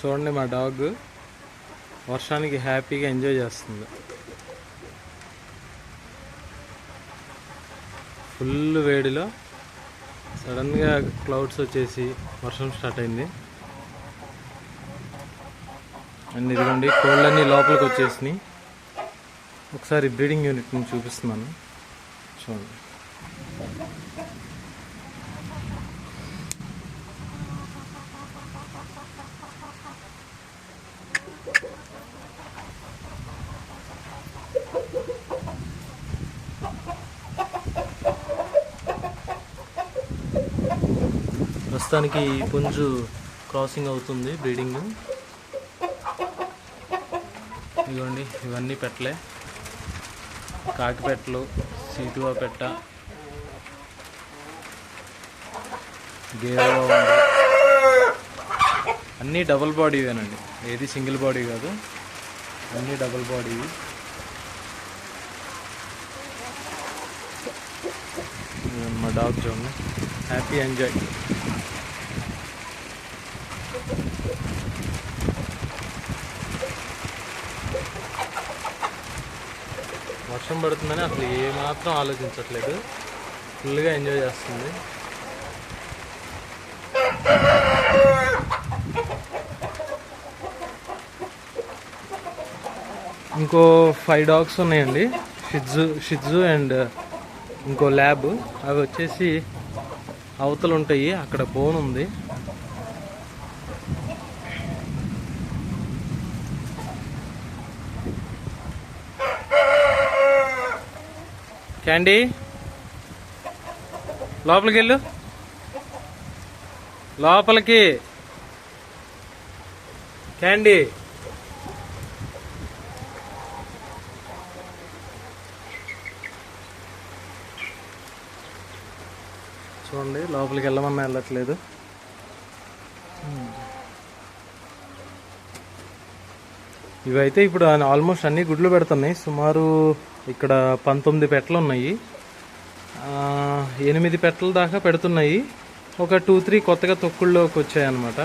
చూడండి మా డాగ్ వర్షానికి హ్యాపీగా ఎంజాయ్ చేస్తుంది. ఫుల్ వేడిలో సడన్గా క్లౌడ్స్ వచ్చేసి వర్షం స్టార్ట్ అయింది. అండ్ ఇదిగోండి కోళ్ళన్నీ లోపలికి వచ్చేసినాయి. ఒకసారి బ్రీడింగ్ యూనిట్ని చూపిస్తున్నాను చూడండి. ప్రస్తుతానికి పుంజు క్రాసింగ్ అవుతుంది బ్రీడింగ్. ఇదిగోండి ఇవన్నీ పెట్టలే, కాకి పెట్టలు, సీటువా పెట్ట, గేరవా ఉంది, అన్నీ డబుల్ బాడీవేనండి, ఏది సింగిల్ బాడీ కాదు, అన్నీ డబుల్ బాడీ. మా డాగ్ చూడండి హ్యాపీ ఎంజాయ్. వర్షం పడుతుందని అసలు ఏమాత్రం ఆలోచించట్లేదు, ఫుల్గా ఎంజాయ్ చేస్తుంది. ఇంకో 5 డాగ్స్ ఉన్నాయండి, షిట్జు అండ్ ఇంకో ల్యాబ్. అవి వచ్చేసి అవతలు ఉంటాయి, అక్కడ బోన్ ఉంది. క్యాండీ లోపలికి వెళ్ళు, లోపలికి. క్యాండీ చూడండి లోపలికి వెళ్ళమన్నా వెళ్ళట్లేదు. ఇవైతే ఇప్పుడు ఆల్మోస్ట్ అన్ని గుడ్లు పెడుతున్నాయి. సుమారు ఇక్కడ 19 పెట్టలు ఉన్నాయి, 8 పెట్టల దాకా పెడుతున్నాయి. ఒక 2-3 కొత్తగా తొక్కుల్లోకి వచ్చాయి అన్నమాట.